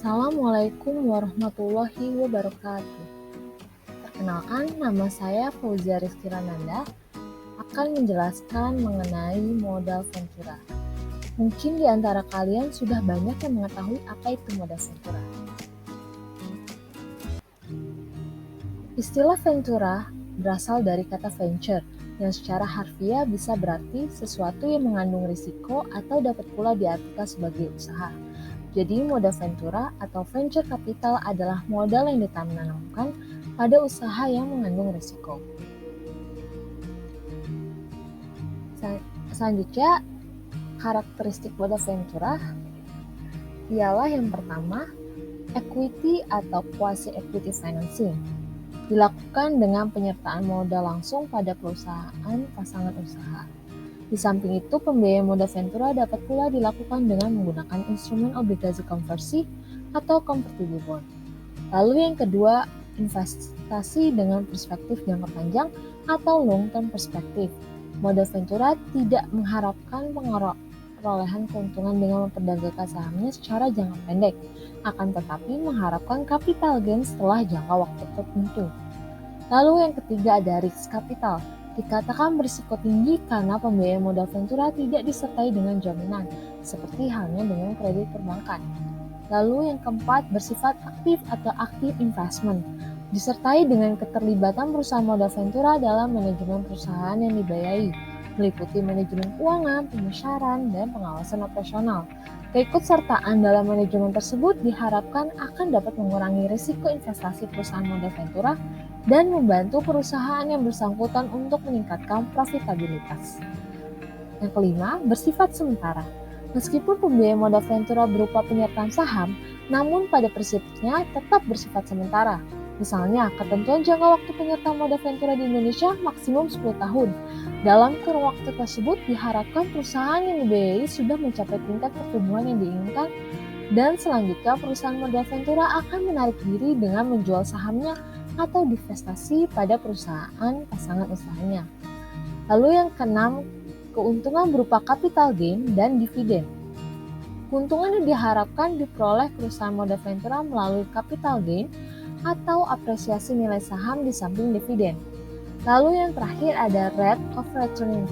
Assalamualaikum warahmatullahi wabarakatuh. Perkenalkan, nama saya Fauzia Rizky Rananda akan menjelaskan mengenai modal ventura. Mungkin di antara kalian sudah banyak yang mengetahui apa itu modal ventura. Istilah ventura berasal dari kata venture, yang secara harfiah bisa berarti sesuatu yang mengandung risiko atau dapat pula diartikan sebagai usaha. Jadi modal ventura atau venture capital adalah modal yang ditanamkan pada usaha yang mengandung risiko. Selanjutnya, karakteristik modal ventura ialah yang pertama, equity atau quasi-equity financing. Dilakukan dengan penyertaan modal langsung pada perusahaan pasangan usaha. Di samping itu, pembiayaan modal ventura dapat pula dilakukan dengan menggunakan instrumen obligasi konversi atau convertible bond. Lalu yang kedua, investasi dengan perspektif jangka panjang atau long term perspektif. Modal ventura tidak mengharapkan perolehan keuntungan dengan memperdagangkan sahamnya secara jangka pendek, akan tetapi mengharapkan capital gain setelah jangka waktu tertentu. Lalu yang ketiga ada risk capital. Dikatakan berisiko tinggi karena pembiayaan modal ventura tidak disertai dengan jaminan, seperti halnya dengan kredit perbankan. Lalu yang keempat, bersifat aktif atau active investment, disertai dengan keterlibatan perusahaan modal ventura dalam manajemen perusahaan yang dibiayai, meliputi manajemen keuangan, pemasaran, dan pengawasan operasional. Keikutsertaan dalam manajemen tersebut diharapkan akan dapat mengurangi risiko investasi perusahaan modal ventura dan membantu perusahaan yang bersangkutan untuk meningkatkan profitabilitas. Yang kelima, bersifat sementara. Meskipun pembiayaan modal ventura berupa penyertaan saham, namun pada prinsipnya tetap bersifat sementara. Misalnya, ketentuan jangka waktu penyertaan modal ventura di Indonesia maksimum 10 tahun. Dalam kurun waktu tersebut, diharapkan perusahaan yang dibiayai sudah mencapai tingkat pertumbuhan yang diinginkan, dan selanjutnya perusahaan modal ventura akan menarik diri dengan menjual sahamnya atau divestasi pada perusahaan pasangan usahanya. Lalu yang keenam, keuntungan berupa capital gain dan dividen. Keuntungan yang diharapkan diperoleh perusahaan modal ventura melalui capital gain atau apresiasi nilai saham di samping dividen. Lalu yang terakhir ada rate of return.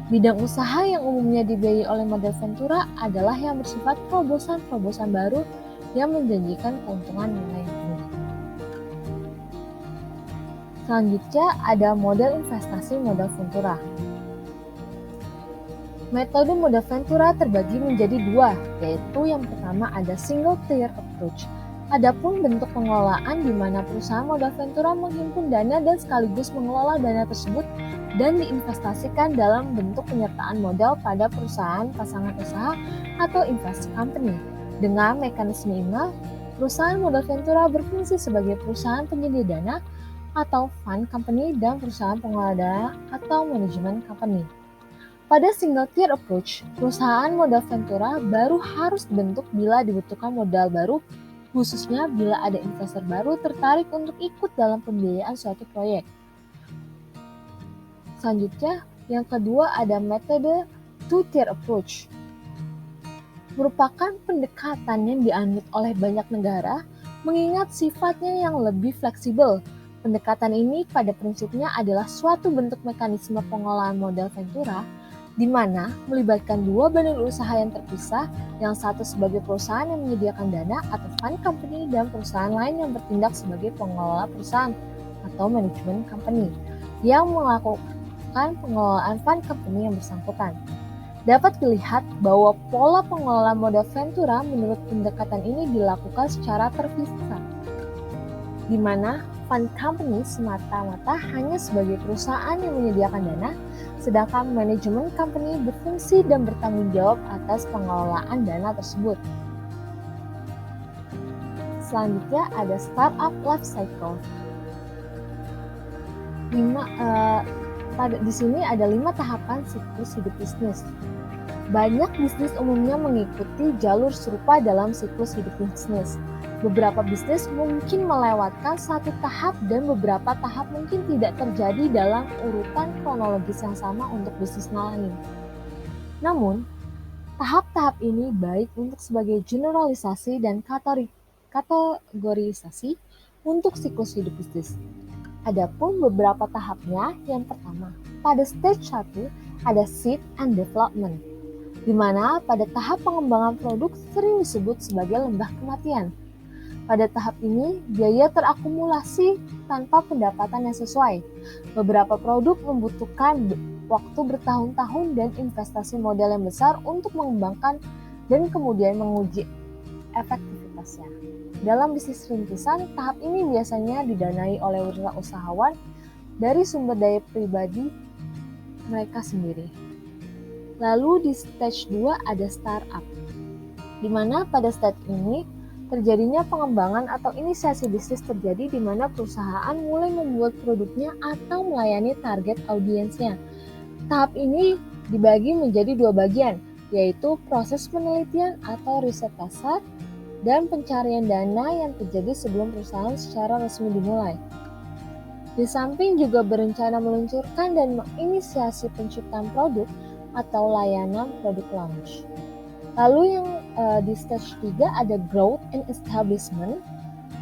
Bidang usaha yang umumnya dibiayai oleh modal ventura adalah yang bersifat terobosan-terobosan baru yang menjanjikan keuntungan nilai yang tinggi. Selanjutnya ada model investasi modal ventura. Metode modal ventura terbagi menjadi dua, yaitu yang pertama ada single tier approach. Adapun bentuk pengelolaan di mana perusahaan modal ventura menghimpun dana dan sekaligus mengelola dana tersebut dan diinvestasikan dalam bentuk penyertaan modal pada perusahaan pasangan usaha atau invest company. Dengan mekanisme ini, perusahaan modal ventura berfungsi sebagai perusahaan penyedia dana atau fund company dan perusahaan pengelola dana atau manajemen company. Pada single tier approach, perusahaan modal ventura baru harus dibentuk bila dibutuhkan modal baru, khususnya bila ada investor baru tertarik untuk ikut dalam pembiayaan suatu proyek. Selanjutnya, yang kedua ada metode two-tier approach. Merupakan pendekatan yang dianut oleh banyak negara, mengingat sifatnya yang lebih fleksibel. Pendekatan ini pada prinsipnya adalah suatu bentuk mekanisme pengelolaan modal ventura di mana melibatkan dua badan usaha yang terpisah, yang satu sebagai perusahaan yang menyediakan dana atau fund company dan perusahaan lain yang bertindak sebagai pengelola perusahaan atau manajemen company yang melakukan pengelolaan fund company yang bersangkutan. Dapat dilihat bahwa pola pengelolaan modal ventura menurut pendekatan ini dilakukan secara terpisah, di mana fund company semata-mata hanya sebagai perusahaan yang menyediakan dana, sedangkan manajemen company berfungsi dan bertanggung jawab atas pengelolaan dana tersebut. Selanjutnya ada startup life cycle. Di sini ada 5 tahapan siklus hidup bisnis. Banyak bisnis umumnya mengikuti jalur serupa dalam siklus hidup bisnis. Beberapa bisnis mungkin melewatkan satu tahap dan beberapa tahap mungkin tidak terjadi dalam urutan kronologis yang sama untuk bisnis lain. Namun, Tahap-tahap ini baik untuk sebagai generalisasi dan kategorisasi untuk siklus hidup bisnis. Adapun beberapa tahapnya, yang pertama, pada stage 1 ada seed and development, di mana pada tahap pengembangan produk sering disebut sebagai lembah kematian. Pada tahap ini, biaya terakumulasi tanpa pendapatan yang sesuai. Beberapa produk membutuhkan waktu bertahun-tahun dan investasi modal yang besar untuk mengembangkan dan kemudian menguji efektivitasnya. Dalam bisnis rintisan, tahap ini biasanya didanai oleh usahawan dari sumber daya pribadi mereka sendiri. Lalu di stage 2 ada startup, di mana pada stage ini terjadinya pengembangan atau inisiasi bisnis terjadi di mana perusahaan mulai membuat produknya atau melayani target audiensnya. Tahap ini dibagi menjadi dua bagian, yaitu proses penelitian atau riset dasar dan pencarian dana yang terjadi sebelum perusahaan secara resmi dimulai. Di samping juga berencana meluncurkan dan menginisiasi penciptaan produk atau layanan produk launch. Lalu yang di stage 3 ada growth and establishment.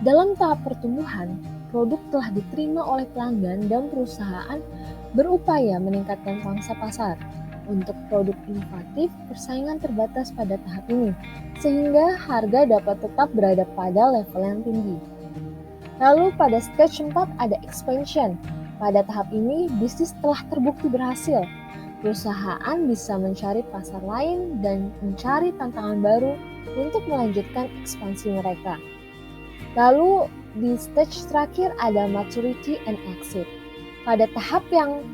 Dalam tahap pertumbuhan, produk telah diterima oleh pelanggan dan perusahaan berupaya meningkatkan pangsa pasar. Untuk produk inovatif, persaingan terbatas pada tahap ini, sehingga harga dapat tetap berada pada level yang tinggi. Lalu pada stage 4 ada expansion. Pada tahap ini, bisnis telah terbukti berhasil. Perusahaan bisa mencari pasar lain dan mencari tantangan baru untuk melanjutkan ekspansi mereka. Lalu di stage terakhir ada maturity and exit. Pada tahap yang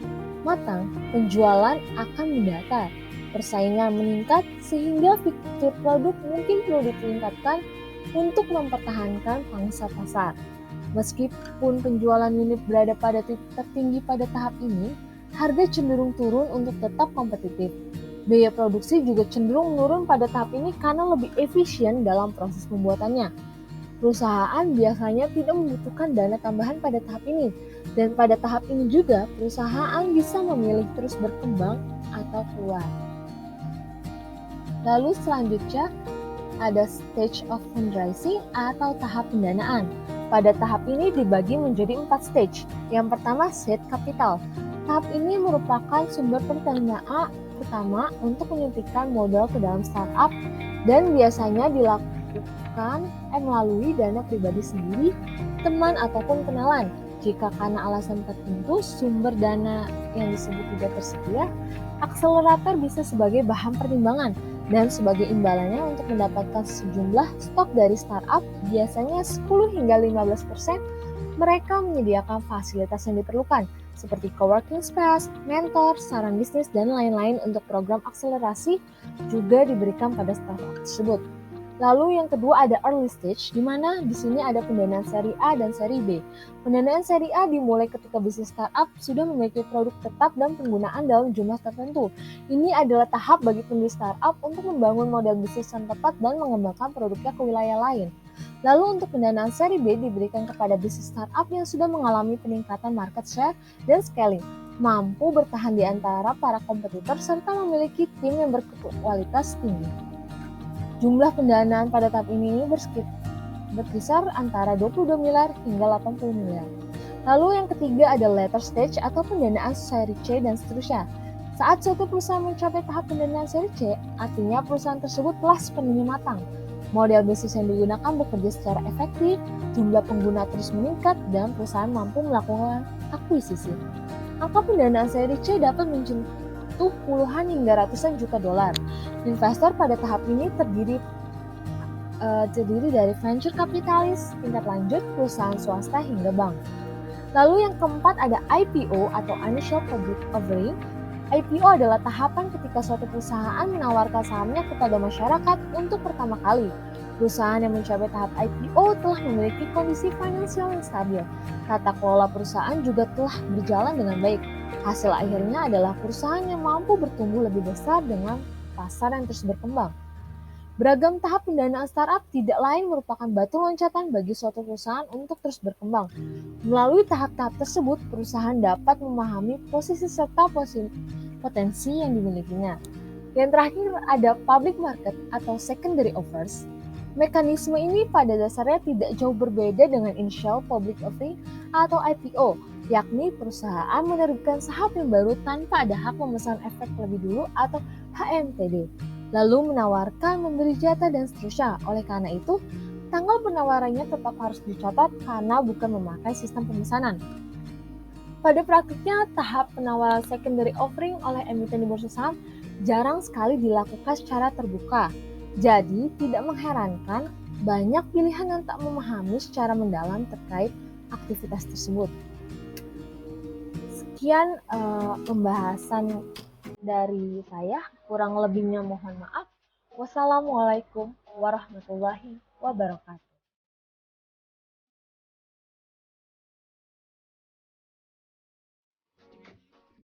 matang, penjualan akan mendatar, persaingan meningkat sehingga fitur produk mungkin perlu ditingkatkan untuk mempertahankan pangsa pasar. Meskipun penjualan unit berada pada titik tertinggi pada tahap ini, harga cenderung turun untuk tetap kompetitif. Biaya produksi juga cenderung menurun pada tahap ini karena lebih efisien dalam proses pembuatannya. Perusahaan biasanya tidak membutuhkan dana tambahan pada tahap ini, dan pada tahap ini juga perusahaan bisa memilih terus berkembang atau keluar. Lalu selanjutnya ada stage of fundraising atau tahap pendanaan. Pada tahap ini dibagi menjadi 4 stage. Yang pertama, seed capital. Tahap ini merupakan sumber pendanaan pertama untuk menyuntikkan modal ke dalam startup dan biasanya dilakukan melalui dana pribadi sendiri, teman ataupun kenalan. Jika karena alasan tertentu sumber dana yang disebut tidak tersedia, akselerator bisa sebagai bahan pertimbangan dan sebagai imbalannya untuk mendapatkan sejumlah stok dari startup, biasanya 10 hingga 15%, mereka menyediakan fasilitas yang diperlukan seperti coworking space, mentor, saran bisnis, dan lain-lain untuk program akselerasi juga diberikan pada startup tersebut. Lalu yang kedua ada early stage, di mana di sini ada pendanaan seri A dan seri B. Pendanaan seri A dimulai ketika bisnis startup sudah memiliki produk tetap dan penggunaan dalam jumlah tertentu. Ini adalah tahap bagi pendiri startup untuk membangun model bisnis yang tepat dan mengembangkan produknya ke wilayah lain. Lalu untuk pendanaan seri B diberikan kepada bisnis startup yang sudah mengalami peningkatan market share dan scaling, mampu bertahan di antara para kompetitor serta memiliki tim yang berkualitas tinggi. Jumlah pendanaan pada tahap ini berkisar antara 22 miliar hingga 80 miliar. Lalu yang ketiga ada later stage atau pendanaan seri C dan seterusnya. Saat suatu perusahaan mencapai tahap pendanaan seri C, artinya perusahaan tersebut telah sepenuhnya matang. Model bisnis yang digunakan bekerja secara efektif, jumlah pengguna terus meningkat, dan perusahaan mampu melakukan akuisisi. Angka pendanaan seri C dapat menyentuh puluhan hingga ratusan juta dolar. Investor pada tahap ini terdiri dari venture kapitalis, tingkat lanjut, perusahaan swasta, hingga bank. Lalu yang keempat ada IPO atau Initial Public Offering. IPO adalah tahapan ketika suatu perusahaan menawarkan sahamnya kepada masyarakat untuk pertama kali. Perusahaan yang mencapai tahap IPO telah memiliki kondisi finansial yang stabil. Tata kelola perusahaan juga telah berjalan dengan baik. Hasil akhirnya adalah perusahaan yang mampu bertumbuh lebih besar dengan pasar yang terus berkembang. Beragam tahap pendanaan startup tidak lain merupakan batu loncatan bagi suatu perusahaan untuk terus berkembang. Melalui tahap-tahap tersebut, perusahaan dapat memahami posisi serta potensi yang dimilikinya. Yang terakhir ada public market atau secondary offers. Mekanisme ini pada dasarnya tidak jauh berbeda dengan initial public offering atau IPO, yakni perusahaan menerbitkan saham yang baru tanpa ada hak memesan efek lebih dulu atau HMTD, lalu menawarkan, memberi jatah, dan seterusnya. Oleh karena itu, tanggal penawarannya tetap harus dicatat karena bukan memakai sistem pemesanan. Pada praktiknya, tahap penawaran secondary offering oleh emiten di bursa saham jarang sekali dilakukan secara terbuka. Jadi, tidak mengherankan banyak pilihan yang tak memahami secara mendalam terkait aktivitas tersebut. Sekian pembahasan dari saya, kurang lebihnya mohon maaf. Wassalamualaikum warahmatullahi wabarakatuh.